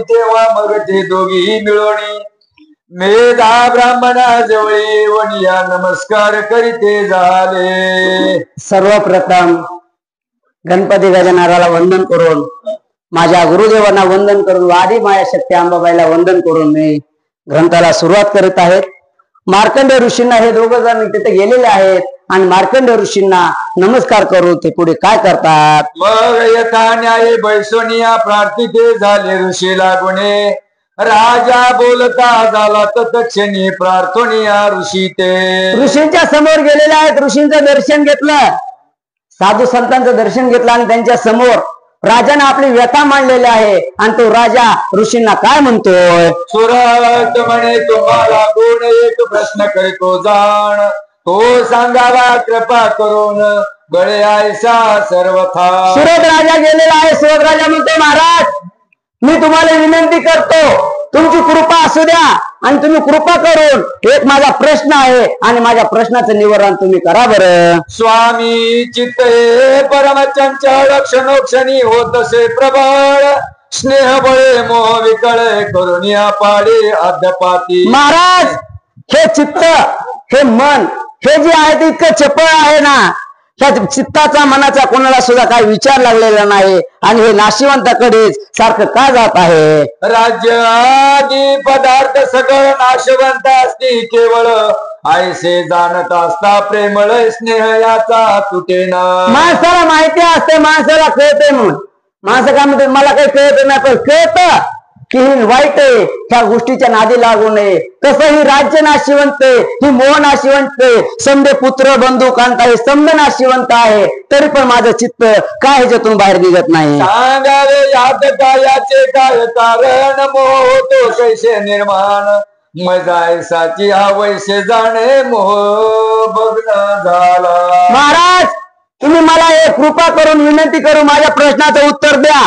तेव्हा मग ते दोघी मिळवणी मेधा ब्राह्मणा जवळी वनिया नमस्कार करीते झाले। सर्वप्रथम गणपती गजाननाला वंदन करून, माझ्या गुरुदेवांना वंदन करून, आदी माया शक्ती अंबाबाईला वंदन करून मी ग्रंथाला सुरुवात करीत आहेत। मार्कंडेय ऋषींना हे दोघ जण तिथे गेलेले आहेत आणि मार्कंडेय ऋषींना नमस्कार करून ते पुढे काय करतात। मग यथा न्याय बैसोनिया प्रार्थिते झाले ऋषी लागुणे, राजा बोलता झाला तत्क्षणी प्रार्थनिया ऋषी ते। ऋषींच्या समोर गेलेले आहेत, ऋषींचं दर्शन घेतलं, साधू संतांचं दर्शन घेतलं आणि त्यांच्या समोर राजाने आपली व्यथा मांडलेली आहे आणि तो राजा ऋषींना काय म्हणतोय। सुरत म्हणे तुम्हाला गुण एक प्रश्न करतो जाण, तो सांगावा कृपा करून गळे ऐसा सर्वथा। सुरत राजा गेलेला आहे, सुरत राजा म्हणतो महाराज मी तुम्हाला विनंती करतो तुमची कृपा असू द्या आणि तुम्ही कृपा करून एक माझा प्रश्न आहे आणि माझ्या प्रश्नाचं निवारण तुम्ही करा बरं। स्वामी चित्ते परम चंचल क्षणोक्षणी होतसे प्रबळ, स्नेह बळे मोह विकळे करुणिया पाडे आद्यपाती। महाराज हे चित्त हे मन हे जे आहे ते इतकं चपळ आहे ना, ह्या चित्ताचा मनाचा कोणाला सुद्धा काही विचार लागलेला नाही आणि हे नाशिवंताकडेच सारखं का जात आहे। राज्य आदी पदार्थ सगळ नाशवंत असते केवळ, ऐसे जाणत असता प्रेमळ स्नेह याचा तुटेना। माणसाला माहिती असते, माणसाला कळते, म्हणून माणसं काय म्हणते मला काही कळत नाही, पण कळतं की ही वाईट आहे, ह्या गोष्टीच्या नादी लागू नये। तसं ही राज्य नाशिवंत आहे, ही मोह नाशिवंत आहे, समदे पुत्र बंधू कांता हे समद नाशिवंत आहे, तरी पण माझं चित्त काय ह्याच्यातून बाहेर निघत नाही। सांगावे यात कायाचे काय कारण, मोह होतो कैसे निर्माण, मजायसाची आवैसे जाणे मोह बघणं झाला। महाराज तुम्ही मला एक कृपा करून विनंती करून माझ्या प्रश्नाचं उत्तर द्या,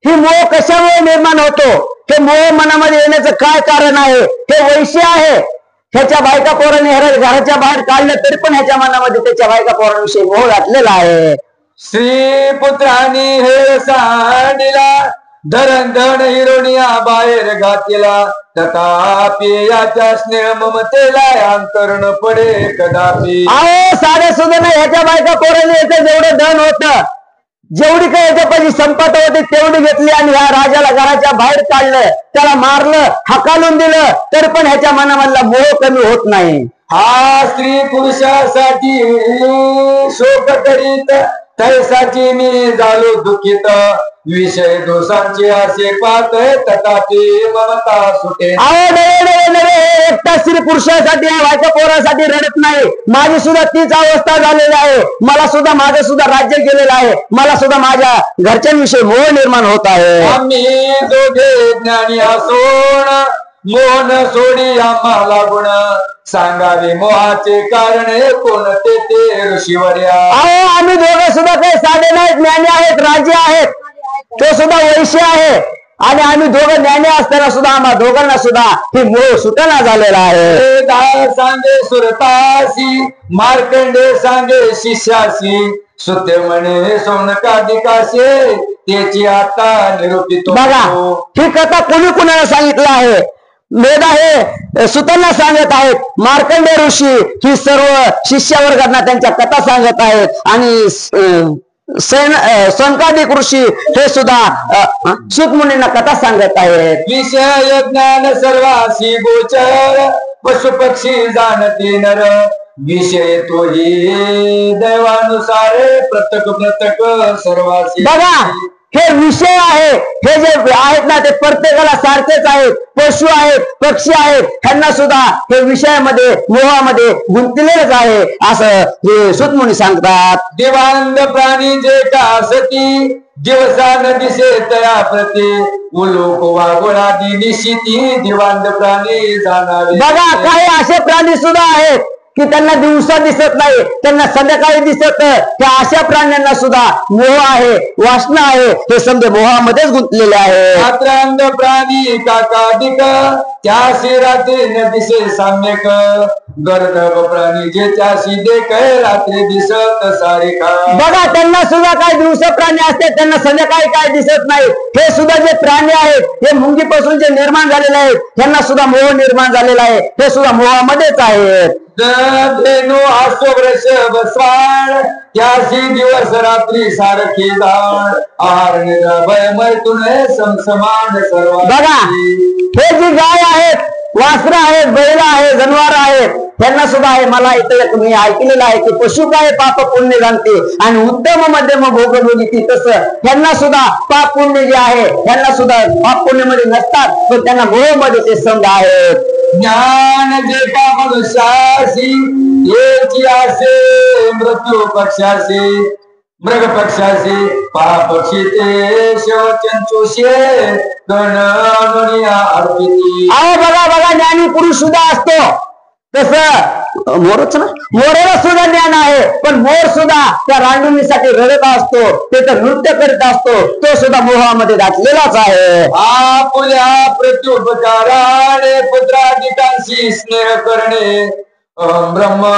ही मोह कशामुळे निर्माण होतो, हे मोह मनामध्ये येण्याचं काय कारण आहे। हे वैश्य आहे, ह्याच्या बायका पोरांनी घराच्या बाहेर काढलं तरी पण ह्याच्या मनामध्ये त्याच्या बायका पोरांविषयी मोह घातलेला आहे। श्री पुत्रांनी हे सांडिला धरण धन हिरोनिया बाहेर घातला, तथापि याच्या स्नेह ममतेला अंतरण पडे कदापि। अहो साधे सुद्धा नाही, ह्याच्या बायका पोरांनी याचं जेवढं धन होतं, जेवढी काही याच्यापाशी संपत होती तेवढी घेतली आणि ह्या राजाला घराच्या बाहेर काढलं, त्याला मारलं, हकालून दिलं, तरी पण ह्याच्या मनामधला मोह कमी होत नाही। हा स्त्री पुरुषासाठी शोक करीत, तैसाची मी झालो दुखित, विषय दोषांचे असे पाहत तथापि ममता सुटे। अहो नवे एकटा स्त्री पुरुषासाठी बायका पोरासाठी रडत नाही, माझी सुद्धा तीच अवस्था झालेली आहे, मला सुद्धा माझं सुद्धा राज्य केलेलं आहे, मला सुद्धा माझ्या घरच्यांविषयी मोह निर्माण होत आहे। आम्ही दोघे ज्ञानी असून मोहन सोडी आम्हाला गुण, सांगावे मोहाचे कारण कोणते ते ऋषीवर्या। अहो आम्ही दोघे सुद्धा काही साधे नाहीत, ज्ञानी आहेत, राज्य आहेत, तो सुद्धा वैश्य आहे आणि आम्ही दोघं ज्ञानी असताना सुद्धा आम्हा दोघांना सुद्धा ही मोह सुटना झालेला आहे। सांगे सुरतासी मार्कंडे सांगे शिष्यासी, सुते म्हणे सोनकादिकाशे त्याची आता निरूपित। बघा ही कथा कोणी कुणाला सांगितलं आहे, मेधा हे सुतांना सांगत आहेत, मार्कंडेय ऋषी ही सर्व शिष्यवर्गांना त्यांच्या कथा सांगत आहेत आणि सनकादिक ऋषी हे सुद्धा सूत मुनींना कथा सांगत आहेत। विषय ज्ञान सर्वासी गोचर, पशु पक्षी जाणते नर, विषय तोही दैवानुसार प्रत्येक सर्वासी। बघा हे विषय आहे, हे जे आहेत ना ते प्रत्येकाला सारखेच आहेत, पशु आहेत, पक्षी आहेत, ह्यांना सुद्धा हे विषयामध्ये मोहामध्ये गुंतलेलंच आहे असं हे सूतमुनी सांगतात। दिवांद प्राणी जे का सती, दिवसा न दिसे तया प्रती, उलोक वागुळादी निशिती दिवांद प्राणी जाणावे। बघा काही असे प्राणी सुद्धा आहेत की त्यांना दिवसा दिसत नाही, त्यांना संध्याकाळी दिसत. त्या अशा प्राण्यांना सुद्धा मोह आहे, वासना आहे, हे समजे मोहामध्येच गुंतलेले आहे. मात्र अंध प्राणी काकाधिक त्याशी रात्री न दिसे साम्यक गर्दभ प्राणी जे त्याशी देख रात्री दिसत सारिका. बघा त्यांना सुद्धा काय दिवसा प्राणी असते, त्यांना संध्याकाळी काय दिसत नाही. हे सुद्धा जे प्राणी आहेत, हे मुंगीपासून जे निर्माण झालेले आहेत, त्यांना सुद्धा मोह निर्माण झालेला आहे, हे सुद्धा मोहामध्येच आहेत. धेनु आसो वृषभ स्वाळ त्याशी दिवस रात्री सारखी जाण आहार निद्रा भय मैथुन समसमान सर्व. बघा हे जी गाय आहेत, वासरं आहेत, बैल आहेत, जनावर आहेत, त्यांना सुद्धा आहे. मला इथं तुम्ही ऐकलेलं आहे की पशु काय पाप पुण्य जाणते आणि उत्तम मध्यम भोग भोगिती, तसं त्यांना सुद्धा पाप पुण्य जे आहे त्यांना सुद्धा पाप पुण्यामध्ये नसतात, पण त्यांना मोहमध्ये ते संघ आहेत. ज्ञान जे का मनुष्यासी येची आसे मृत्यू पक्षासी मृग पक्षासी पापक्षी ते शिवचंचुषे गण अनुनिया अर्पिती. अहो बघा ज्ञानी पुरुष सुद्धा असतो, तसं मोरच ना, मोराला सुद्धा ज्ञान आहे, पण मोर सुद्धा त्या रांडुणीसाठी रडत असतो, ते तर नृत्य करीत असतो, तो सुद्धा मोहामध्ये दाटलेलाच आहे. आपुल्या प्रत्युपकाराने पुत्राधिकांशी स्नेह करणे ब्रह्म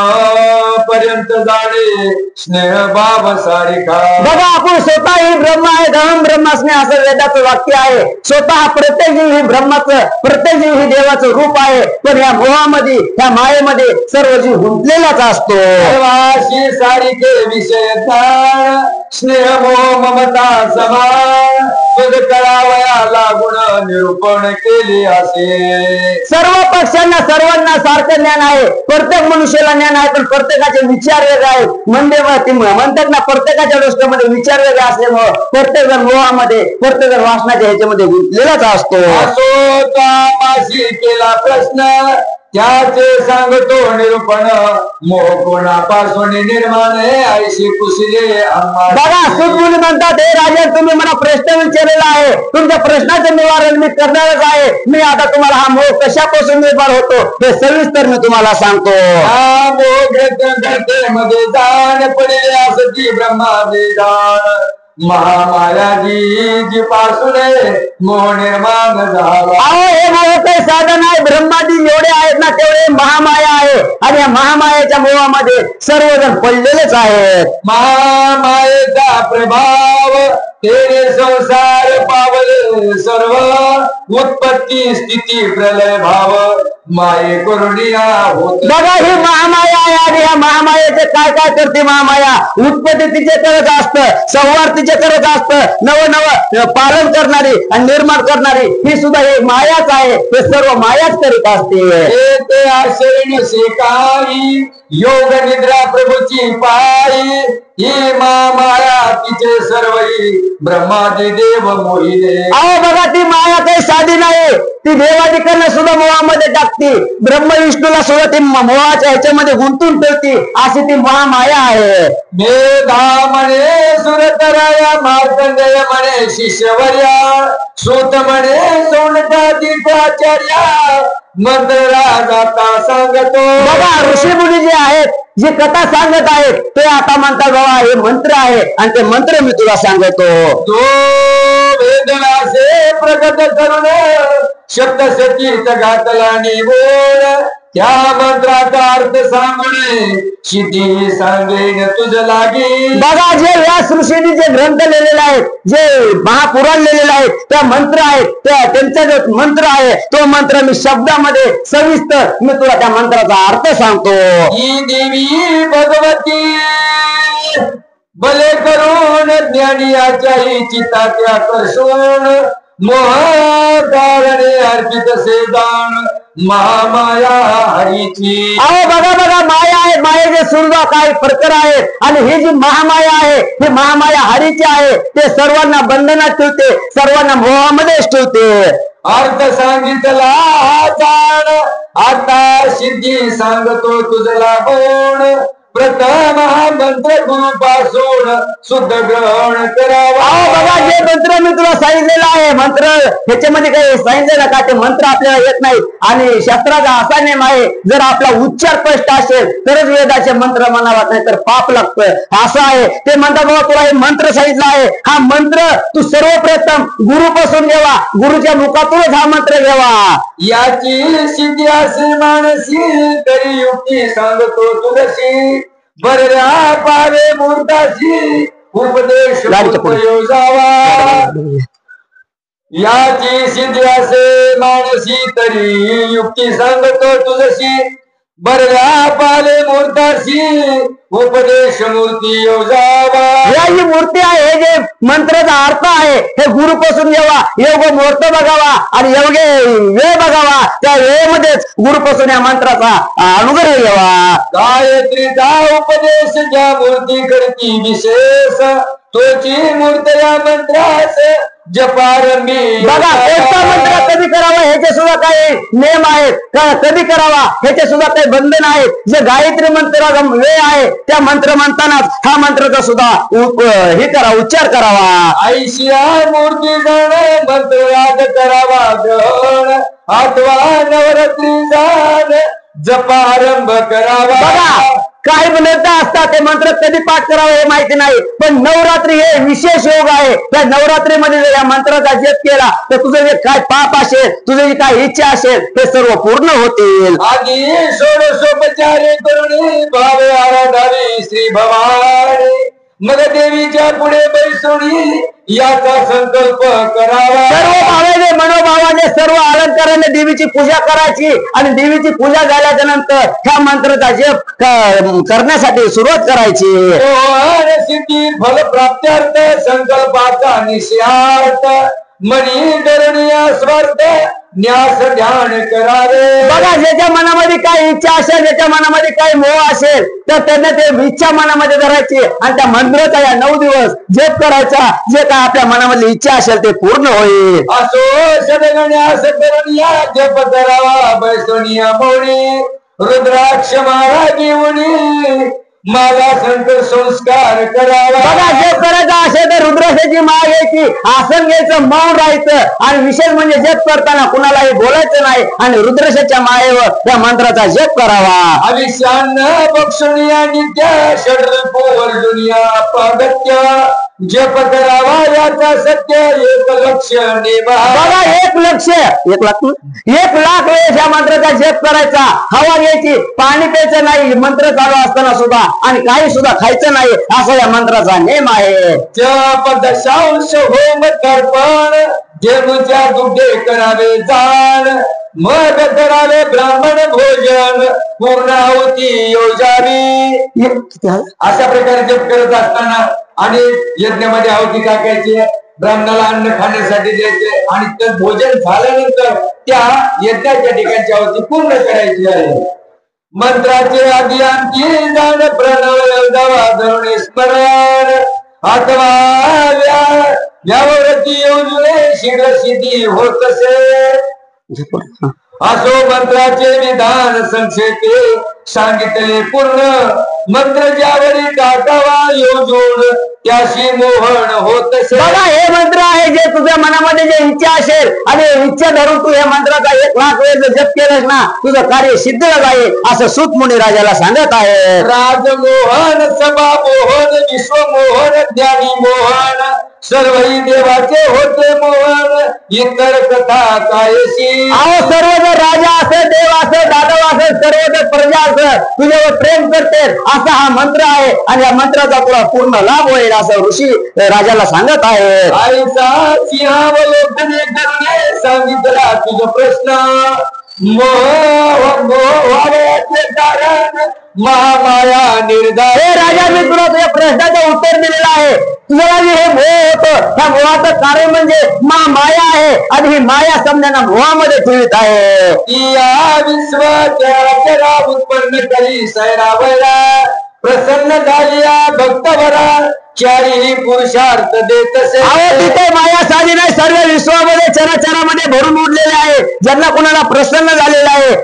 पर्यंत जाणे स्नेह भाव सारिका. बघा आपण स्वतः ही ब्रह्म आहे, अहम ब्रह्मास्मी असं वेदाचं वाक्य आहे. स्वतः प्रत्येक जीव ही ब्रह्माचं, प्रत्येक जीव ही देवाचं रूप आहे, पण या मोहामध्ये, या मायेमध्ये सर्व जीव गुंतलेलाच असतो. सर्वाशी सारिके विषय स्नेह मोह ममता समान तुझ करावया लागून निरूपण केले असे. सर्व पक्षांना सर्वांना सारखं ज्ञान आहे, प्रत्येक मनुष्याला ज्ञान आहे, पण प्रत्येकाचे विचार वेगळे आहेत. म्हणतात ना, प्रत्येकाच्या डोक्यामध्ये विचार वेगळे असल्यामुळे प्रत्येक जण मोहामध्ये, प्रत्येक जण वासनाच्या ह्याच्यामध्ये गुंतलेलाच असतो. असो तापाशी केला प्रश्न त्याचे सांगतो निरूपण मोह कोणापासून निर्माण ऐशी कुशले. बघा सुटमुनी म्हणतात, हे राजा तुम्ही मला प्रश्न विचारलेला आहे, तुमच्या प्रश्नाचं निवारण मी करणारच आहे. मी आता तुम्हाला हा मोह कशापासून निर्माण होतो हे सविस्तर मी तुम्हाला सांगतो. हा मोह मध्ये जाण पडले असती ब्रह्मादी जाण महामाया जी पासून मोह निर्माण झाला. अहो हे मोह काही साधन आहे, ब्रह्मादी एवढे आहेत ना तेवढे महामाया आहे, आणि या महामायाच्या मोहामध्ये सर्वजण पडलेलेच आहेत. महामायेचा प्रभाव तेरे संसार पावले सर्व उत्पत्ती स्थिती प्रलय भाव माये करुणिया होत. बघा ही महामाया आहे, आणि या महामायेचे काय काय करते महामाया? उत्पत्ती तिचे करत असतं, संहार तिचे करत असतं, नव पालन करणारी आणि निर्माण करणारी ही सुद्धा हे मायाच आहे. हे सर्व मायाच करीत असते. ते आश्रय शेकारी योग निद्रा प्रभूची पायी ही माया तिचे सर्वही ब्रह्मादी देव मोहिले. अहो बघा ती माया काही साधी नाही, ती देवादिकांना सुद्धा मोहामध्ये टाकते, ब्रह्म विष्णूला सुद्धा ती मोहाच्या ह्याच्यामध्ये गुंतून ठेवते, अशी ती महामाया आहे. मेधा म्हणे सुरतराया मार्कंडेय म्हणे शिष्यवर्या सूत म्हणे सोनकाचार्या मंत्र जाता सांगतो. बघा ऋषी मुनी जे आहेत, जे कथा सांगत आहेत, ते आता म्हणतात बाबा हे मंत्र आहे, आणि ते मंत्र मी तुला सांगतो. तो वेदनाचे प्रगट करून शब्द सतीत घातला निवोड त्या मंत्राचा अर्थ सांगणे सिद्धी सांगेन तुझ लागे. बघा जे व्यास ऋषींनी जे ग्रंथ लिहिलेले आहेत, जे महापुराण लिहिलेले आहेत, त्या मंत्र आहेत, त्यांचा जो मंत्र आहे तो मंत्र मी शब्दामध्ये सविस्तर मी तुला त्या मंत्राचा अर्थ सांगतो. ही देवी भगवती भले करून ज्ञानियाच्याही चित्ताच्या कर्षण मोहकारणे अर्पित से जाण महामाया हरीची. अहो बघा माया आहे, मायेचे सुरुवात काय प्रकार आहेत, आणि ही जी महामाया आहे ही महामाया हरीची आहे. ते सर्वांना बंधनात ठेवते, सर्वांना मोहामध्येच ठेवते. अर्थ सांगितला जाण आता सिद्धी सांगतो तुझला कोण प्रथम हा मंत्र गुरुपासून शुद्ध ग्रहण करावा. बघा जे मंत्र मी तुला सांगितलेला आहे मंत्र ह्याच्यामध्ये काही सांगितलेलं का ते मंत्र आपल्याला येत नाही आणि शास्त्राचा असा नियम आहे जर आपला उच्चार स्पष्ट असेल तरच वेदाचे मंत्र म्हणावा नाही तर पाप लागतं असं आहे. ते म्हणतात बाबा तुला हे मंत्र सांगितलं आहे हा मंत्र तू सर्वप्रथम गुरुपासून घ्यावा गुरुच्या मुखातूनच हा मंत्र घ्यावा. याची सिद्धी असे मानसी तरी युक्ती सांगतो तुझशी बरऱ्या पावे मूर्ताशी उपदेश जावा. याची सिद्धी असे मानसी तरी युक्ती सांगतो तुझशी बरऱ्या पाले मूर्ताशी उपदेश मूर्ती योजावा. या जी मूर्ती आहे हे जे मंत्राचा अर्थ आहे हे गुरुपासून घ्यावा योग्य मुहूर्त बघावा आणि योग्य वेळ बघावा त्या वेळेमध्येच गुरुपासून या मंत्राचा अनुग्रह घ्यावा. गायत्रीचा उपदेश ज्या मूर्ती करती विशेष तोची मूर्त या मंत्रास जपारंभी. बघा कोणता मंत्र कधी करावा ह्याचे सुद्धा काही नियम आहेत कधी करावा ह्याचे सुद्धा काही बंधन आहेत. जे गायत्री मंत्राचा वेळ आहे त्या मंत्र म्हणतानाच हा मंत्राचा सुद्धा हे करा उच्चार करावा. ऐशिया मूर्ती जण मंत्र याद करावा ग्रहण अथवा नवरात्री जाण जपारंभ करावा. बघा काही मंत्र असतात ते मंत्र कधी पाठ करावं हे माहिती नाही पण नवरात्री हे विशेष योग आहे. त्या नवरात्रीमध्ये जर या मंत्राचा जप केला तर तुझं जे काय पाप असेल तुझी जी काय इच्छा असेल ते सर्व पूर्ण होतील. आधी षोडशोपचारे करुणी भावे आराधावी श्री भवानी मग देवीच्या पुढे बैसोनी याचा संकल्प करावा. सर्व भावाने मनोभावाने सर्व अलंकाराने देवीची पूजा करायची आणि देवीची पूजा झाल्याच्या नंतर ह्या मंत्राचा जप करण्यासाठी सुरुवात करायची. सिद्धी फल प्राप्त्यार्थ संकल्पाचा निश्चयार्थ मनी डरणीय स्वार्थ न्यास ध्यान करावे. बघा ज्याच्या मनामध्ये काय इच्छा असेल ज्याच्या मनामध्ये काही मोह असेल तर त्यांना ते इच्छा मनामध्ये धरायची आणि त्या मंत्राचा या 9 दिवस जप करायचा. जे काय आपल्या मनामधली इच्छा असेल ते पूर्ण होईल. असो सदगण्यास करणीया जप करावा बैसोनिया मोणी रुद्राक्ष माळा घेऊन माझा संत संस्कार करावा. बघा जप करायचा असेल तर रुद्राक्षाची माळ घ्यायची आसन घ्यायचं मौन राहायचं आणि विशेष म्हणजे जप करताना कुणालाही बोलायचं नाही आणि रुद्राक्षाच्या माळेवर त्या मंत्राचा जप करावा. अविष्यान्न बक्षणीया नित्य षड्रूप अर्जुनिया पागत्य जप करावा याचा सत्य 1 लक्ष नेवा. बघा 1 लाख वेळेस या मंत्राचा जप करायचा. हवा घ्यायची पाणी प्यायचं नाही मंत्र चालू असताना सुद्धा आणि काही सुद्धा खायचं नाही असा या मंत्राचा नियम आहे. जप दशांश होम तर्पण देवच्या दुधे करावे जाण मग करावे ब्राह्मण भोजन पूर्णाहुती योजावी. अशा प्रकारे जप करत असताना आणि यज्ञामध्ये आहुती टाकायची ब्राह्मणाला अन्न खाण्यासाठी द्यायचे आणि ते भोजन झाल्यानंतर त्या यज्ञाच्या ठिकाणची आहुती पूर्ण करायची आहे. मंत्राचे आधी आणखी जाण प्रणव स्मरण अथवा यावरती योजने शीघ्र सिद्धी होत असे. असो मंत्राचे विधान संक्षेपे सांगितले पूर्ण मंत्र ज्यावरी टाकावा योजून त्याशी मोहन होत असे. बघा हे मंत्र आहे जे तुझ्या मनामध्ये जे इच्छा असेल आणि इच्छा धरून तू या मंत्राचा 1 लाख वेळ जप केलंस ना तुझं कार्य सिद्ध जाईल असं सूत मुनी राजाला सांगत आहे. राजमोहन सभा मोहन विश्वमोहन ज्ञानी मोहन सर्वही देवाचे होते मोहन इतर कथा कायशी. अहो सर्व जर राजा असेल देव असेल दादा असेल सर्व जर प्रजा असेल तुझ्यावर प्रेम करते असा हा मंत्र आहे आणि या मंत्राचा तुला पूर्ण लाभ होईल असं ऋषी राजाला सांगत आहे. आईचा सिंहावलोकने करणे सांगितला तुझा प्रश्न मोहाचे कारण महामाया निर्धार. हे राजा मी तुला तुझ्या प्रश्नाचं उत्तर दिलेलं आहे. तुझ्या हे मोह होतं त्या मोहाचं कारण म्हणजे माया आहे आणि ही माया समजांना मोहामध्ये ठेवित आहे. या विश्वाच्या उत्पन्न करी सैरावया प्रसन्न झालिया भक्तवरा चारीही पुरुषार्थ देत असे. तिथे माया साधी नाही सर्व विश्वामध्ये चराचरामध्ये भरून उडलेले आहे. ज्यांना कोणाला प्रसन्न झालेला आहे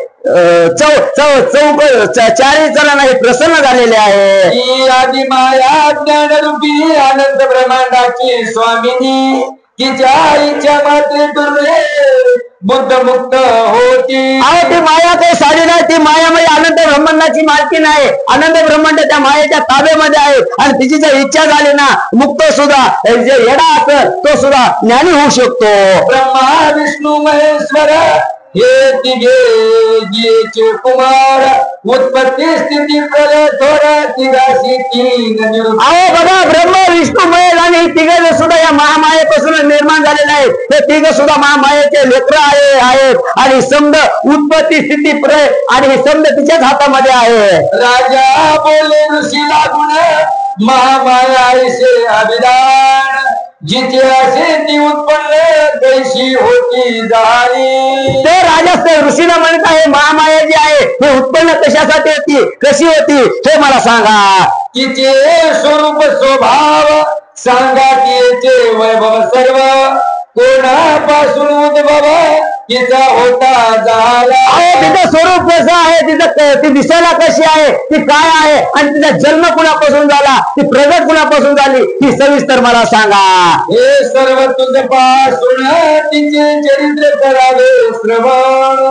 चारी चरण हे प्रसन्न झालेले आहे. ही आदि माया ज्ञानरूपी आनंद ब्रह्मांडाची स्वामिनी तिच्या इच्छा मात्र करुणे बुद्ध मुक्त होती. अहो ती माया काही साधी नाही, ती माया म्हणजे अनंत ब्रह्मांडाची मालकी नाही. अनंत ब्रह्मांड त्या मायेच्या ताब्यामध्ये आहे आणि तिची जर इच्छा झाली ना मुक्त सुद्धा जे येडा असेल तो सुद्धा ज्ञानी होऊ शकतो. ब्रह्मा विष्णू महेश्वर हे तिघे जीचे कुमार उत्पत्ती स्थिती प्रलय थोडा तिघाशी तीन निरूपण. अहो बघा ब्रह्म विष्णू महेश आणि तिघ सुद्धा या महामायेपासून निर्माण झालेले आहेत. हे तिघ सुद्धा महामायेचे लेकर आहेत आणि समद उत्पत्ती स्थिती प्रलय आणि हे समद तिच्याच हातामध्ये आहे. राजा बोले ऋषी लागून महामाया ऐसे अभिदान जिथे असे ती उत्पन्न कैशी होती झाली. ते राजा ऋषीला म्हणत आहे महामाया जी आहे हे उत्पन्न कशासाठी होती कशी होती हे मला सांगा. तिचे स्वरूप स्वभाव सांगा तिचे वैभव सर्व कोणापासून उद्भव तिचा होता झाला. तिचं स्वरूप कसं आहे तिचं ती दिसायला कशी आहे ती काय आहे आणि तिचा जन्म कुणापासून झाला ती प्रगट कुणापासून झाली ही सविस्तर मला सांगा. हे सर्व तुझ पासून तिचे चरित्र करावे श्रवण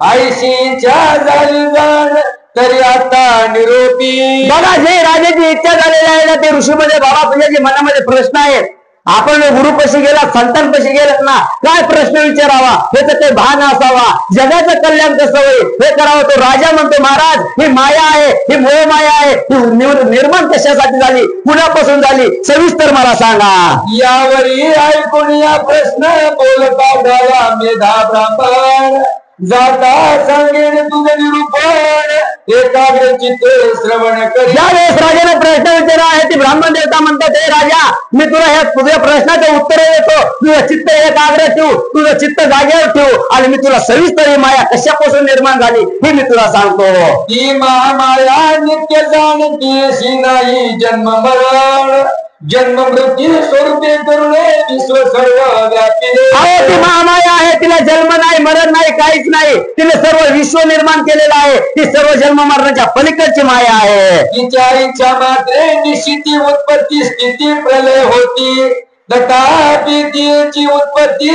आईशीच्या झाली जाण तरी आता निरोपी. बघा जे राजाची इच्छा झालेली आहे ना ते ऋषीमध्ये बाबा तुझ्या जे मनामध्ये प्रश्न आहेत आपण गुरुपाशी गेला संतांपाशी गेलात ना काय प्रश्न विचारावा हे तर ते भान असावा जगाचं कल्याण कसं होईल हे करावं. तो राजा म्हणतो महाराज ही माया आहे ही मोह माया आहे ही निर्माण कशासाठी झाली कुणापासून झाली सविस्तर मला सांगा. यावरी ऐकून या प्रश्न बोलता झाला मेधा ब्राह्मण जाता सांगेन तुझे निरूपण एकाग्र चित्ते श्रवण करी. ज्यावेळेस राजाने प्रश्न विचारला आहे ती ब्राह्मण देवता म्हणतात हे राजा मी तुला ह्या तुझ्या प्रश्नाचे उत्तर देतो तुझं चित्त एकाग्र ठेवू तुझं चित्त जागेवर ठेवू आणि मी तुला सविस्तर ही माया कशापासून निर्माण झाली हे मी तुला सांगतो. ती महामाया नित्य जाणती अशी नाही जन्म मरण जन्म मृत्यू स्वरूपे करुणे विश्व सर्व व्यापिले. अहो ती महामाया आहे तिला जन्म नाही मरण नाही काहीच नाही तिने सर्व विश्व निर्माण केलेलं आहे. ती सर्व जन्म मरणाच्या पलीकडची माया आहे. तिच्या इच्छा मात्रे निश्चिती उत्पत्ती स्थिती प्रलय होती तथापि तिची उत्पत्ती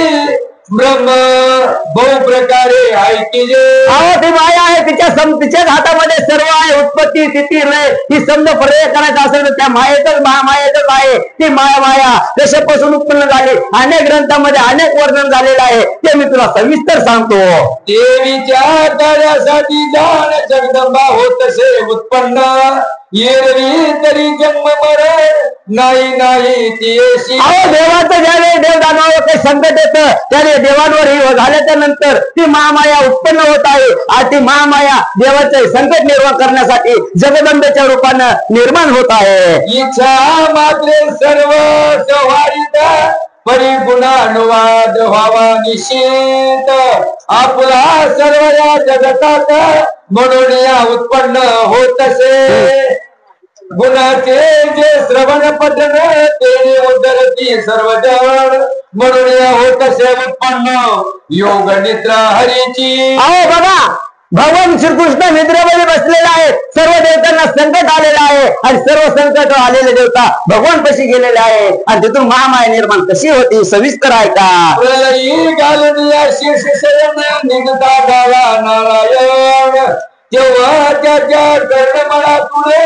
ब्रह्म बहु प्रकारे ऐकले. अहो ती माया आहे तिच्याच हातामध्ये सर्व आहे उत्पत्ती स्थिती लय ही समजा प्रलय करायचा असेल तर त्या मायेतच महामायेतच आहे. ती माया कशापासून उत्पन्न झाली अनेक ग्रंथामध्ये अनेक वर्णन झालेलं आहे ते मी तुला सविस्तर सांगतो. देवीच्या कार्यासाठी जाण जगदंबा होतसे उत्पन्न येरवी तरी जन्म मरण नाही ती अशी. अहो देवाचं ज्यावेळी देव दानवावर काही संकट येतं त्याने देवांवर ही झाल्याच्या नंतर ती महामाया उत्पन्न होत आहे आणि ती महामाया देवाचे संकट निर्माण करण्यासाठी जगदंबेच्या रूपानं निर्माण होत आहे. इच्छा मात्रे सर्व सवारित परिगुणानुवाद व्हावा निश्चित आपला सर्व या जगतात म्हणून या उत्पन्न होतसे गुणाचे जे श्रवण पठण तेने उदरती सर्व जण म्हणून या होतसे उत्पन्न योग निद्रा हरीची. अहो बघा भगवान श्रीकृष्ण निद्रेमध्ये बसलेला आहे सर्व देवतांना संकट आलेलं आहे आणि सर्व संकट आलेले देवता भगवान कशी गेलेले आहे आणि तिथून महामाया निर्माण कशी होती सविस्तर आहे का. प्रलयी घालून या शीर्ष शयन निघता गावा नारायण तेव्हा त्याच्या कर्णमळा तुळे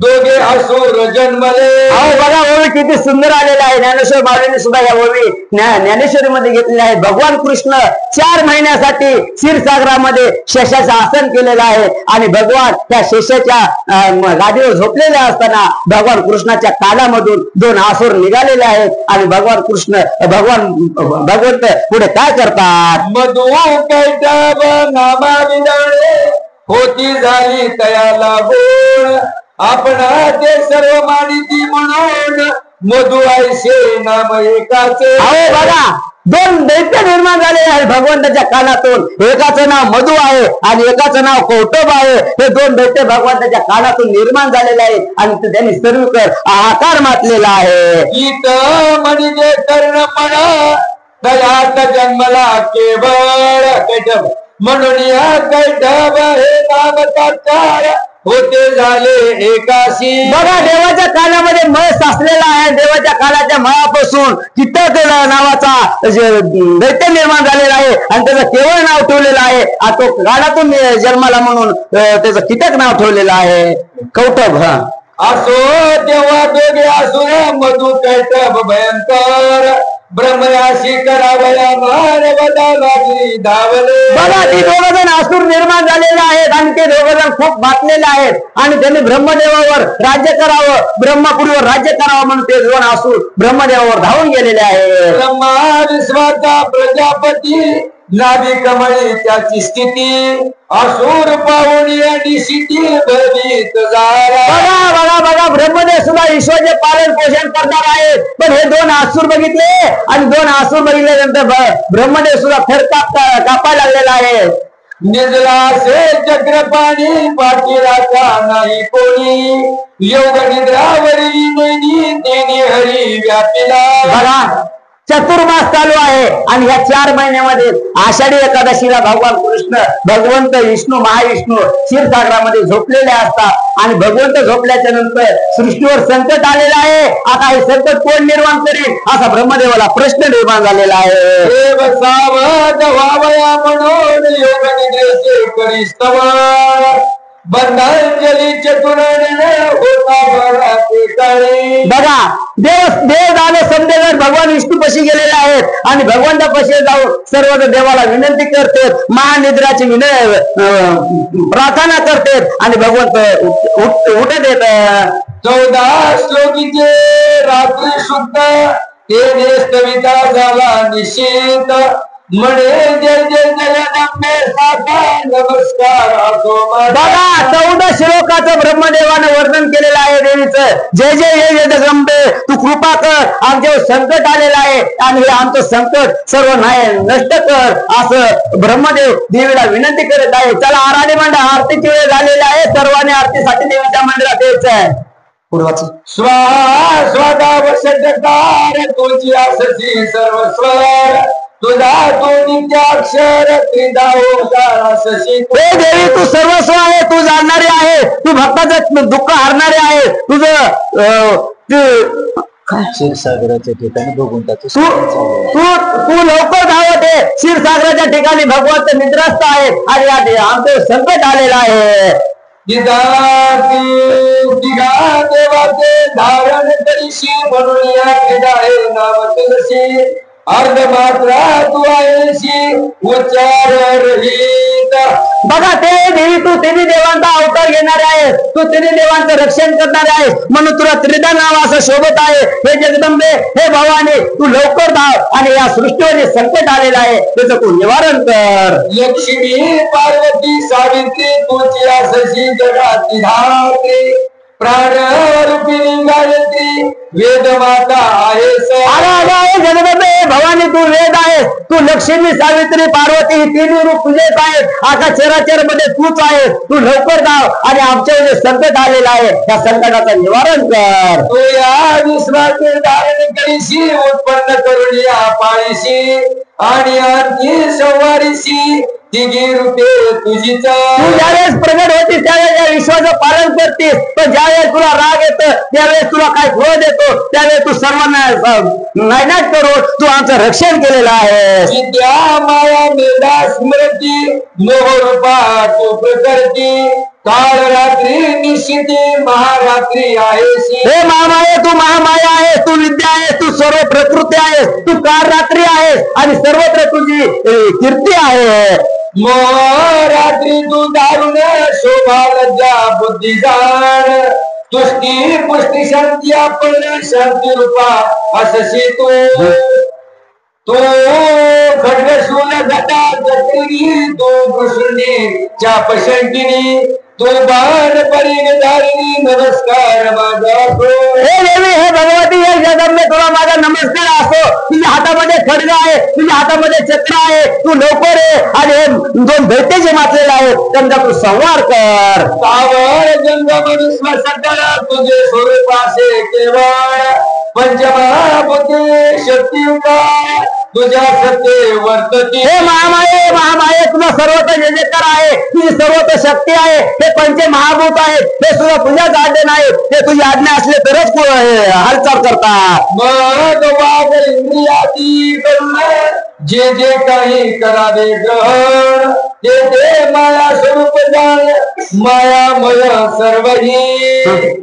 दोघे असुर जन्मले. अहो बघा ओवी किती सुंदर आलेला आहे. ज्ञानेश्वर माऊलीने सुद्धा या ओवी ज्ञानेश्वरी मध्ये घेतलेल्या आहे. भगवान कृष्ण 4 महिन्यासाठी क्षीरसागरामध्ये शेषाचं आसन केलेलं आहे आणि भगवान त्या शेषाच्या गादीवर झोपलेले असताना भगवान कृष्णाच्या कानामधून 2 असुर निघालेले आहेत आणि भगवंत पुढे काय करतात. मधु कैटभ नामा विदाळे होती झाली तयाला गोळ आपणा ते सर्व मानिती म्हणून मधु ऐसे नाम एकाचे. अहो बघा 2 दैत्य निर्माण झाले आहे भगवंताच्या कानातून. एकाचं नाव मधु आहे आणि एकाचं नाव कौटुंब आहे. हे 2 दैत्य भगवंताच्या कानातून निर्माण झालेले आहेत आणि त्यांनी सर्वकर आकार मातलेला आहे. गीत म्हणजे कर्ण म्हणा तयात जन्मला केवळ म्हणून या कैठव हे नाम तात्काळ होते झाले एकाशी. बघा देवाच्या कानामध्ये मळ साचलेला आहे. देवाच्या कानाच्या मळापासून कीटक नावाचा दैत्य निर्माण झालेला आहे आणि त्याचं केवळ नाव ठेवलेलं आहे. तो गाडातून जन्माला म्हणून त्याचं कीटक नाव ठेवलेलं आहे कौटभ. असो तेव्हा दोघे असुर मधु कैटभ भयंकर ब्रह्मराशी करावया मानवता लागली धावले. बघा ती दोघ जण असुर निर्माण झालेले आहेत आणि ते दोघ जण खूप बातलेले आहेत आणि त्यांनी ब्रह्मदेवावर राज्य करावं, ब्रह्मपुरीवर राज्य करावं म्हणून ते दोन असुर ब्रह्मदेवावर धावून गेलेले आहेत. ब्रह्मा विश्वाचा प्रजापती नाभी कमळी त्याची स्थिती असुर पाहुणी आणि शिटी भवित झाला. बघा बघा बघा ब्रह्मदेव सुद्धा ईश्वरचे पालन पोषण करणार आहेत. पण हे दोन असुर बघितले आणि दोन असुर बघितल्यानंतर ब्रह्मदेव सुद्धा थर कापायला लागलेला आहे. निजला से चक्रपाणी पाठीराचा नाही कोणी योग निद्रावरी नेनी हरी व्यापिला. बघा चतुर्मास चालू आहे आणि ह्या 4 महिन्यामध्ये आषाढी एकादशीला भगवान कृष्ण भगवंत विष्णू महाविष्णू क्षीरसागरामध्ये झोपलेले असतात आणि भगवंत झोपल्याच्या नंतर सृष्टीवर संकट आलेलं आहे. आता हे संकट कोण निर्माण करेल असा ब्रह्मदेवाला प्रश्न निर्माण झालेला आहे. देव सावध व्हावया म्हणून योग निद्रेचे करिस्तव बंधांजली चतुराने होता बघा देव दानव समदेव भगवान विष्णू पशी गेलेले आहेत आणि भगवंतापाशी जाऊन सर्व देवाला विनंती करतात, महानिद्राची प्रार्थना करतात आणि भगवंत उठत येत. 14 श्लोकीचे रात्री शुद्ध ते नेस्तविता झाला निश्चित म्हणे जय जय जगदंबे साका नमस्कार असो. बघा 14 श्लोकाचं ब्रह्मदेवाने वर्णन केलेलं आहे देवीचं. जय जय जय जगदंबे तू कृपा कर, आमच्यावर संकट आलेलं आहे आणि हे आमचं संकट सर्व नष्ट कर असं ब्रह्मदेव देवीला विनंती करत आहे. चला आराधी मंडळ आरतीची वेळ झालेली आहे. सर्वांनी आरतीसाठी देवीच्या मंदिरात यायचं आहे. पूर्वाचं स्वाहा स्वतः षटकार तुझी असती सर्व स्वर तुझा तो नित्याक्षर हे देवी तू सर्वस्व आहे, तू जाणणारी आहे, तू भक्ताचं दुःख हरणारे आहे. तुझं क्षीरसागराच्या ठिकाणी भगवंताचं तू लवकर धावत आहे. क्षीरसागराच्या ठिकाणी भगवंत निद्रास्त आहे आणि आमचं संकट आलेलं आहे. देवाचे धारण करीशी म्हणून या क्रीडाळे नाव तुलसी अर्ध मात्रा तू आहेशी उच्चार रहित. बघा ते देवी तू तिन्ही देवांचा अवतार घेणारे आहे, तू तिन्ही देवांचं रक्षण करणारे आहे म्हणून तुला त्रिदा नाव असं शोभत आहे. हे जगदंबे हे भवानी तू लवकर धाव आणि या सृष्टीवर संकट आलेलं आहे त्याचं तू निवारण कर. लक्ष्मी पार्वती सावित्री तुझी असशी जगाची धात्री प्राणरूपिणी गायत्री वेद माता आहेस. जगदंबे भवानी तू वेद आहेस, तू लक्ष्मी सावित्री पार्वती ही तिन्ही रूप तुझेच आहेत. आता चराचर मध्ये तूच आहेस. तू लवकर धाव आणि आमच्या जे संकट आलेलं आहे त्या संकटाचं निवारण कर. तू या विश्वाचे धारण करीशी उत्पन्न करून या पाळीशी आणि आणखी संवारीशी तिघी रूपे तुझीच. तू ज्यावेळेस प्रगट होतीस त्यावेळेस या विश्वाचं पालन करतीस, पण ज्यावेळेस तुला राग येतं त्यावेळेस तुला काय क्रोध देतो त्यावेळेस तू सर्वांना नायनाट करून तू आमचं रक्षण केलेलं आहे. विद्या माया मेधा स्मृती मोहरूपा तू प्रकृती काळ रात्री निश्चिती महारात्री आहेस. हे महामाया तू महामाया आहेस, तू विद्या आहेस, तू सर्व प्रकृती आहेस, तू काळ रात्री आहेस आणि सर्वत्र तुझी कीर्ती आहे. रात्री तू दारुण शोभा लज्जा बुद्धी जाण तुष्टी पुष्टी शांती आपण शांती रूपा असशी तू खड्गशूल गदा चक्री तू कृष्णी चाप शंकिनी तू बाण परिधारिणी नमस्कार माझा. हे देवी हे भगवती हे जगदंबे तुला माझा नमस्कार असो. तुझ्या हातामध्ये खड्ग आहे, तुझ्या हातामध्ये चक्र आहे, तू लवकर आहे आणि हे 2 दैत्य जे मातलेले आहेत त्यांचा तू संहार कर. सावळ जंगम सकळ तुझे स्वरूप असे केवळ पंचमहाभूते शक्ती तुझ्या सत्य वर्तती. हे महामाये महामाये तुझा सर्वत्र जे जे आहे, तुझी सर्वत्र शक्ती आहे, हे पंच महाभूत आहेत, हे सुद्धा तुझ्याच आज्ञा नाही, ते तुझी आज्ञा असले तरच हालचाल करतात. मग वाग इंद्रियादी करून जे जे काही करावे ग्रहण, ते ते माया स्वरूप जाण, मायामय सर्वही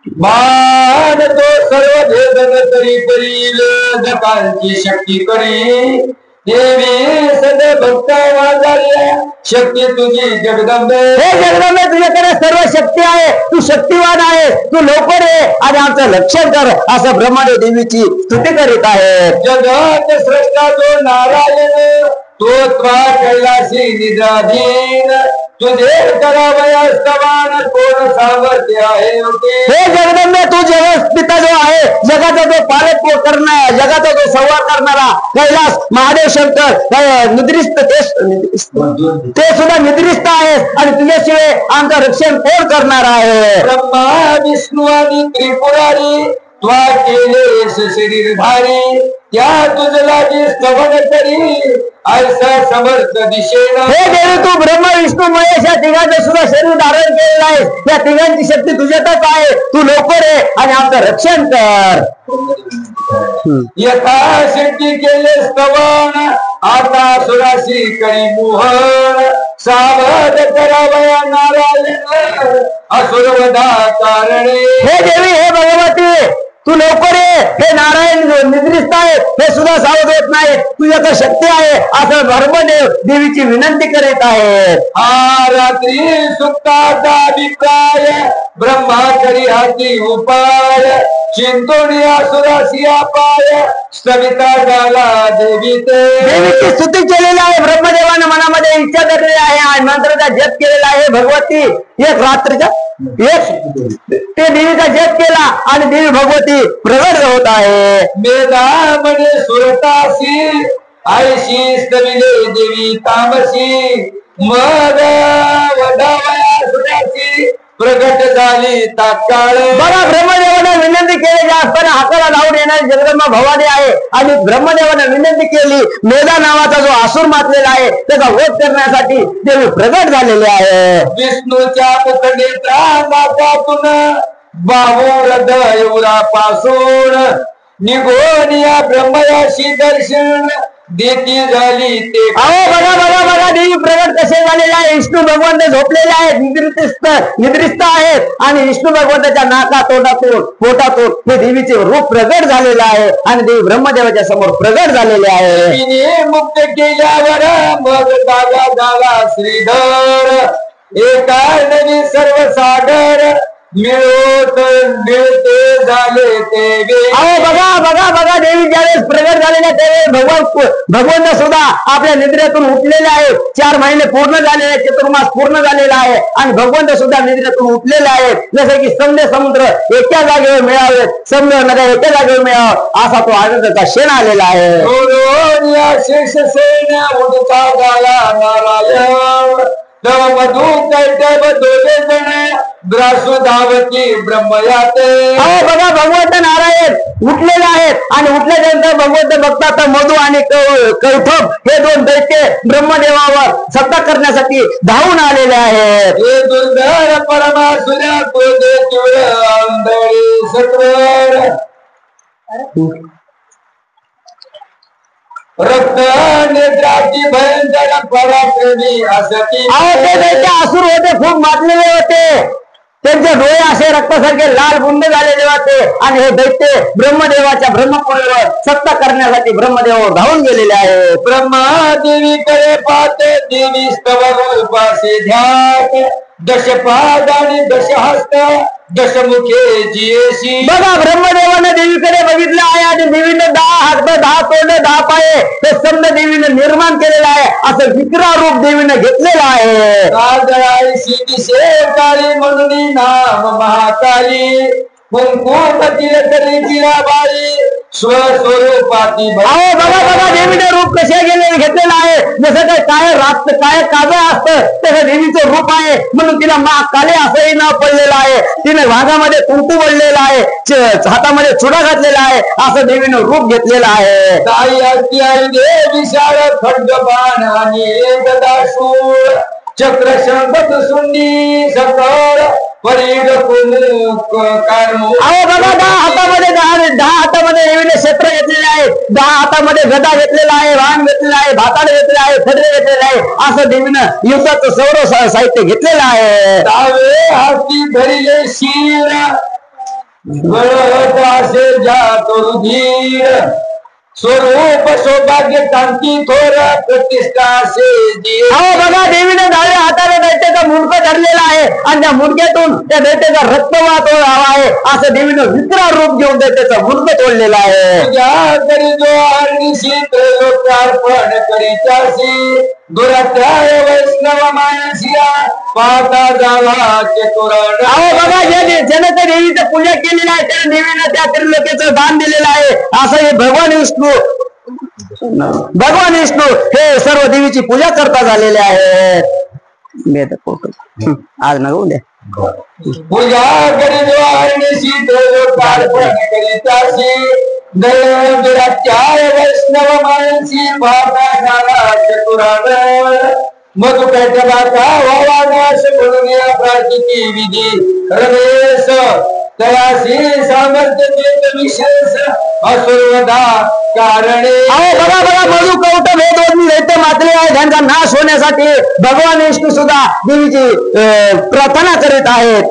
मान तो सर्व भेदन तरी करील, जगांची शक्ती करी देवी सद भक्ता वाजाल्या, शक्ती तुझी जगदंबे. हे जगदंबे, तुझ्याकडे सर्व शक्ती आहे, तू शक्तिवान आहे, तू लवकर ये आणि आमचं लक्षण कर, असं ब्रह्मदेव देवीची स्तुती करीत आहे. जगत श्रेष्ठा जो नारायण, तो त्वा कैलासी निद्राधीन, तुझे करावयास्तवान कोण सामर्थ्य आहे. हे जगदंबे, तू जगत जो आहे, जगाचा जो पालक करणारा, जगाचा जो संवार करणारा कैलास महादेव शंकर निद्रिस्त, ते सुद्धा निद्रिस्त आहे आणि तुझ्याशिवाय आमचं रक्षण कोण करणार आहे. ब्रह्मा विष्णू आणि त्रिपुरारी त्वा केले शरीरधारी, त्या तुझ लागी स्तवन करी ऐसा समर्थ दिशेला. हे देवी, तू ब्रह्मा विष्णू महेश या तिघांचं सुद्धा शरीर धारण केलेलं आहे, त्या तिघांची शक्ती तुझ्यातच आहे, तू लवकर ये आणि आमचं रक्षण कर. यथाशक्ती केले स्तवन, आता सुराशी करी मोहन, सावध करावया नारायण असुरवधा कारणे. हे देवी, हे भगवती, तू लवकर ये. हे नारायण निद्रिस्त आहे, हे सुद्धा सावध होत नाही, तुझ्याकडे शक्ती आहे, असं धर्मदेव देवीची विनंती करीत आहे. हा रात्री सुप्ताचा अभिप्राय, ब्रह्मा करी हाती उपाय, चिंतोणी असुराशी अपाय, सविता झाला देवी ते. देवीची स्तुती केलेली आहे, ब्रह्मदेवानं मनामध्ये इच्छा धरलेली आहे आणि मंत्राचा जप केलेला आहे. भगवती एक रात्रीचा ते देवीचा जप केला आणि देवी भगवती प्रगट होत आहे. मेधा म्हणे सुरतासी, आयशी स्तविले देवी तामसी, मग वधावया सुराची प्रगट झाली तात्काळ. बघा, ब्रह्मदेवाने विनंती केली असताना हाताला लावून येणारी जगदंबा भवानी आहे आणि ब्रह्मदेवाने विनंती केली, मेधा नावाचा जो असुर मातलेला आहे त्याचा वध करण्यासाठी देवी प्रगट झालेले आहे. विष्णूच्या मुखनेत्रा मातातून बाहू हृदय उरापासून, निघून या ब्रह्मयाशी दर्शन देती झाली ते. अहो, बघा बघा बघा, देवी प्रगट कसे झालेले आहे. विष्णू भगवंत झोपलेले आहेत, निद्रिस्त आहेत आणि विष्णू भगवंताच्या नाका तोंडातून पोटातून हे देवीचे रूप प्रगट झालेलं आहे आणि देवी ब्रह्मदेवाच्या समोर प्रगट झालेले आहे. तिने मुक्त केल्यावर मग दादा झाला श्रीधर, एका नवी सर्व सागर, मिळते झाले ते. अहो, बघा बघा बघा, देवी ज्यावेळेस प्रगट झालेल्या त्यावेळेस भगवंत सुद्धा आपल्या निद्रेतून उठलेले आहे. 4 महिने पूर्ण झालेले आहेत, चतुर्मास पूर्ण झालेला आहे आणि भगवंत सुद्धा निद्रेतून उठलेले आहेत. जसे की समुद्र एका जागेवर मिळावे, समुद्र नद्या एका जागेवर मिळावं, असा तो आनंदाचा क्षण आलेला आहे. शेष सेन उठता झाला नारायण, तव मधु कैटव दोघे जण ग्रासू धावती ब्रह्मयाते. अहो, बघा, भगवंत नारायण उठलेले आहेत आणि उठल्यानंतर भगवंत बघतात तर मधु आणि कैठव हे 2 दैत्य ब्रह्मदेवावर सत्ता करण्यासाठी धावून आलेले आहेत. हे दुर्धर परमासुरा क्रोधे तीव्र आंधळे सत्वर, रक्त नेत्राची भयंकर पराक्रमी असती. अहो, ते दैत्य असुर होते, खूप मातलेले होते, त्यांचे डोळे असे रक्तासारखे लाल बुंद झालेले होते आणि हे दैत्य ब्रह्मदेवाच्या ब्रह्मपुरीवर सत्ता करण्यासाठी ब्रह्मदेवावर धावून गेलेले आहे. ब्रह्मा देवीकडे पाहते, देवी स्तव रूपाशी ध्यान, दशपाद आणि दशहस्त दशमुखे जियेशी. बघा, ब्रह्मदेवाने देवीकडे बघितले आहे आणि देवीने 10 हात 10 तोंड 10 पाये हे समजा देवीने निर्माण केलेलं आहे, असं विक्रा रूप देवीने घेतलेलं आहे. काळी दिशे काळी म्हणून नाम महाकाली, कुंकुमती करी जिराबाई स्वस्वरूपाती अहो बघा बघा देवीने रूप कसे घेतलेलं आहे. जसं काय काय काजळ असतं तसं देवीचं रूप आहे. म्हणून तिला मा काले असंही नाव पडलेलं आहे. तिने भागामध्ये कुंकू पडलेलं आहे, हातामध्ये चुडा घातलेला आहे, असं देवीनं रूप घेतलेलं आहे. ताई असती आई दे विशाळ खड्गबाण आणि गदाशूळ चक्र शंख सुंदी सकळ परीड अहो बघा 10 हातामध्ये 10 हातामध्ये देवीने क्षेत्र घेतलेले आहे. 10 हातामध्ये गदा घेतलेला आहे, वाण घेतलेला आहे, भाताड घेतलेला आहे, खडे घेतलेले आहे. असं देवीनं युद्धाचं सर्व साहित्य घेतलेलं आहे. डावे हाती धरिले शीर गळत असे जातो रुधिर स्वरूप सौभाग्य कांती थोर प्रतिष्ठा असे अहो बघा देवीने डाव्या हाताने दैत्याचा मुंडक धरलेला आहे आणि त्या मुंडक्यातून त्या दैत्याचा रक्तवात आहे. असं देवीनं विकराळ रूप घेऊन दैत्याचा मुंडक तोडलेला आहे. तुझ्या करी जो आरनिशी लोकार्पण करीतासी दुरात्याय वैष्णव मानसिया पाहता जावा चतुराण. अहो बघा ज्याने त्या देवीचं पूजा केलेली आहे त्या देवीनं त्या त्रिलोकीचं दान दिलेलं आहे. असं हे भगवान विष्णू हे सर्व देवीची पूजा करता झालेले आहे. आज ना उद्या पूजा करी जो आरनिशी लोकार्पण करीतासी दुरात्याय वैष्णव मानसी पाहता जावा चतुराण. मधुकैटभाचा व्हावा नाश म्हणून या प्रार्थी विधी रमेश तयासी सामर्थ्य चेत विशेष असुरवधा कारणे. अहो बघा बघा मधु कौट भेद दैत्य मातले आहे. त्यांचा नाश होण्यासाठी भगवान विष्णू सुद्धा देवीची प्रार्थना करीत आहेत.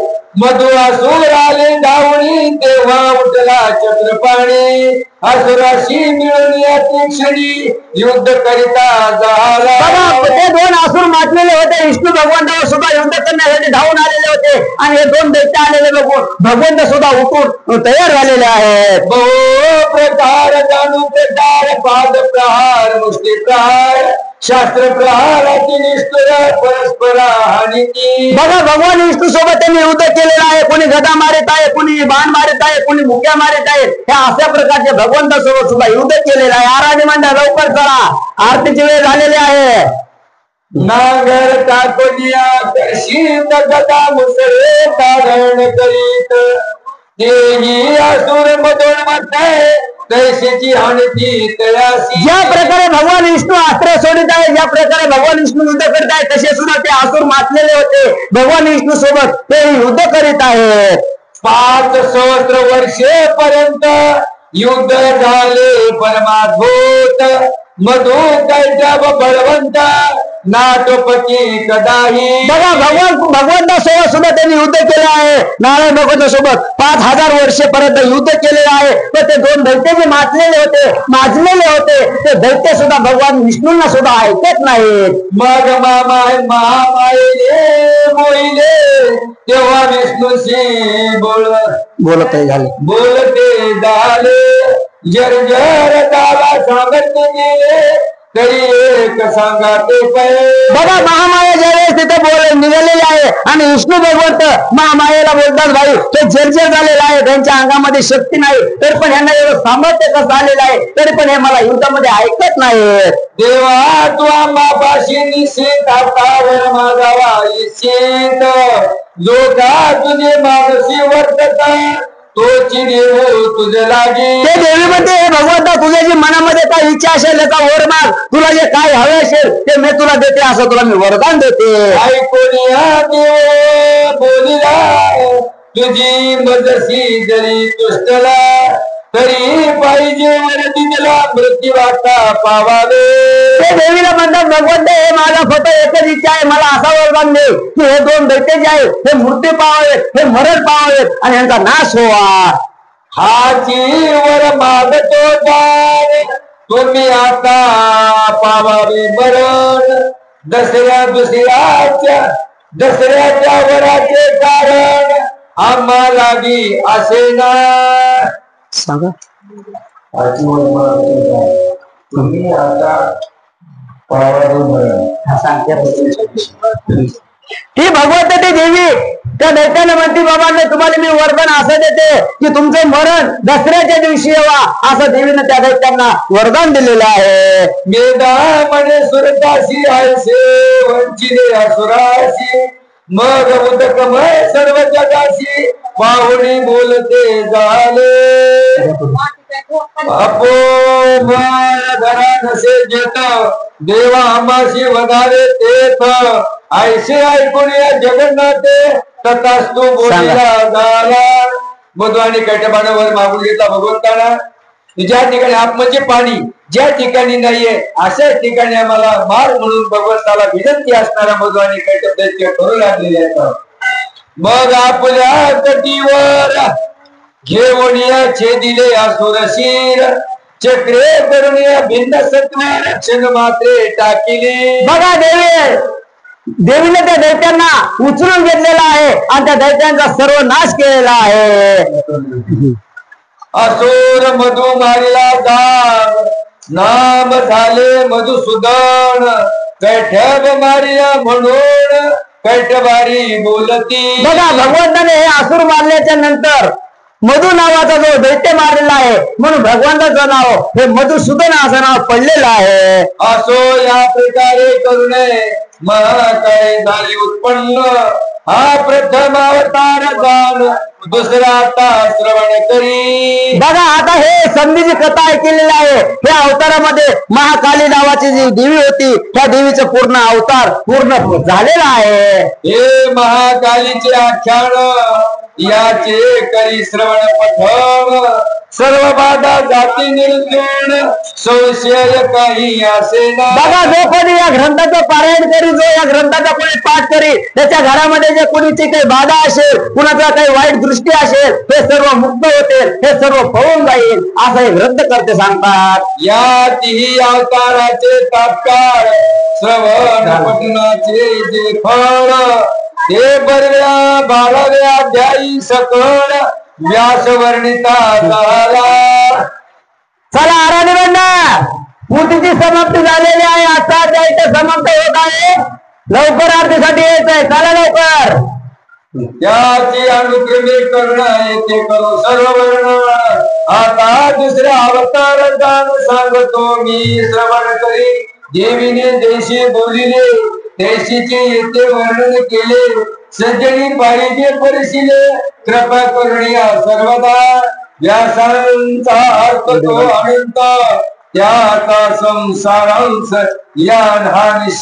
मधु असुर आले धावणी तेव्हा उठला चक्रपाणी असुराशी मिळून या क्षणी युद्ध करिता झाला. बघा ते 2 असुर मातलेले होते. विष्णू भगवंतावर सुद्धा युद्ध करण्यासाठी धावून आलेले होते आणि हे 2 दैत्य आलेले बघून भगवंत सुद्धा उठून तयार झालेले आहेत. बहु प्रकार जाणू प्रकार पाद प्रहार मुष्टी प्रहार शास्त्र प्रहाराची निष्ठुर परस्पर हानी. बघा भगवान विष्णू सोबत त्यांनी युद्ध केलेलं आहे. कोणी गदा मारित आहे, कोणी बाण मारित आहे, कोणी मुक्या मारित आहे. ह्या अशा प्रकारचे भगवंतासोबत सुद्धा युद्ध केलेलं आहे. आराधी मंडळ लवकर चला, आरतीची वेळ झालेली आहे. नागर टाकनिया शीत गदा मुसळे धारण करीत देही असुर मधुर म्हणते तैशीची आणती तयासी. ज्या प्रकारे भगवान विष्णू अस्त्र सोडित आहे, ज्या प्रकारे भगवान विष्णू युद्ध करीत आहे, तसे सुद्धा ते असुर मातलेले होते. भगवान विष्णू सोबत ते युद्ध करीत आहेत. 5 सहस्र वर्षेपर्यंत युद्ध झाले परमाद्भूत मधु कैटभ बळवंत नाटोपती कदाही. बघा भगवंतासोबत सुद्धा त्यांनी युद्ध केले आहे. नारायण भगवंतासोबत 5000 वर्षेपर्यंत युद्ध केलेलं आहे. तर ते 2 दैत्य जे माजलेले होते ते दैत्य सुद्धा भगवान विष्णूंना सुद्धा ऐकत नाहीत. मग महामायेले मोहिले तेव्हा विष्णूशी बोलते झाले जर दावा सांगत गेले तरी एक सांगा ते बघा महामाया ज्यावेळेस तिथे निघालेले आहे आणि विष्णू भगवंत महामायेला बोलतात भाई ते जर्जर झालेला आहे, त्यांच्या अंगामध्ये शक्ती नाही, तरी पण यांना एवढं सामर्थ्य कसं आलेलं आहे, तरी पण हे मला युद्धामध्ये ऐकत नाही. देवा तू आम्हापाशी निश्चित आतावर मागावा इच्छित जो का तुझे मानसी वर्तता तोची देव तुझे लागे. ते देवी म्हणते हे भगवंता तुझ्या जी मनामध्ये काय इच्छा असेल त्याचा वर माग, तुला जे काय हवे असेल ते मी तुला देते, असं तुला मी वरदान देते. ऐकून या देव बोलिला तुझी मजसी जरी तुष्टला तरी पाहिजे वरदिला मृत्यू वाटा पावावे. ते देवीला म्हणतात भगवंत हे माझा फक्त एकच इच्छा आहे, मला असा वरदान दे की हे 2 दैत्य जे आहे हे मृत्यू पावावेत, हे मरण पावावेत आणि यांचा नाश व्हावा. हाची वर मागतो जाणे तुम्ही आता पावावे मरण. दसऱ्याच्या वराचे कारण आम्हाला बी असे ना सांगा. तुम्ही आता पावावे मरण सांगते ती भगवती देवी त्या दैत्याने म्हणते, बाबा तुम्हाला मी वरदान असं देते की तुमचं मरण दसऱ्याच्या दिवशी यावा, असं देवीनं त्या दैत्यांना वरदान दिलेलं आहे. मेधा म्हणे सुरताशी आयसे वंचिले असुराशी, मग उदकमय सर्व जगाशी पाहुणी बोलते झाले. अपो घरा नसे जेत देवा आमाशी वधारे तेथ, ऐसे ऐकून या जगन्नाथे तथास्तु बोलिला झाला. मधुवाणी कैटभांडावर मागून घेतला भगवंताना, ज्या ठिकाणी आप म्हणजे पाणी, ज्या ठिकाणी नाहीये अशा ठिकाणी आम्हाला मार म्हणून भगवंताला विनंती असणारा मधुवाणी कैटभ दैत्य करू लागलेले आहेत. मग आपल्या कटीवर घेऊन छेदिले असुर शिर, चक्रे करून भिन्न सत्व रक्षण मात्रे टाकिले. बघा देवीने त्या दैत्यांना उचलून घेतलेला आहे आणि त्या दैत्यांचा सर्व नाश केलेला आहे. असुर मधु मारिला दान, नाम झाले मधुसूदन, कैठब मारिया म्हणून कैठबारी बोलती. बघा भगवंताने हे असुर मारल्याच्या नंतर मधु नावाचा जो दैत्य मारलेला आहे म्हणून भगवंताचं नाव हे मधुसूदन असं नाव पडलेलं आहे. असो या प्रकारे करुणे महाकाय झाली उत्पन्न, हा प्रथम अवतार जाण दुसरा आता श्रवण करी. बघा आता हे संधीची कथा ऐकलेली आहे. या अवतारामध्ये महाकाली नावाची जी देवी होती त्या देवीचं पूर्ण अवतार पूर्ण झालेला आहे. हे महाकालीचे आख्यान याचे करी श्रवण पठण, सर्व बाधा जाती निर्गुण संशय काही असे ना. बघा जो कोणी या ग्रंथाचं पारायण करी, जो या ग्रंथाचा कोणी पाठ करी, त्याच्या घरामध्ये जे कोणीची काही बाधा असेल, कुणाचा काही वाईट दृष्टी असेल, हे सर्व मुक्त होतील, हे सर्व पळून जाईल असं हे ग्रंथ करते सांगतात. या तिही अवताराचे तात्काळ श्रवण पठणाचे जे फळ, ते बरव्या 12व्या अध्यायी सकळ व्यास वर्णिता झाला. चला आराधना पूर्तीची समाप्ती झालेली आहे. आजचा अध्याय इथे समाप्त होत आहे. लवकर आरतीसाठी यायचंय, चला लवकर. त्याची अनुक्रमे करणं येथे करू सर्व वर्ण, आता दुसऱ्या अवतार जाण सांगतो मी श्रवण करी. देवीने जैसे बोलिले तैसीचे येथे वर्णन केले, सज्जनी पाहिजे परिशिले कृपा करुणिया सर्वदा. व्यासांचा अर्थ तो अनंत, त्याचा संसारांश या ध्यानिशी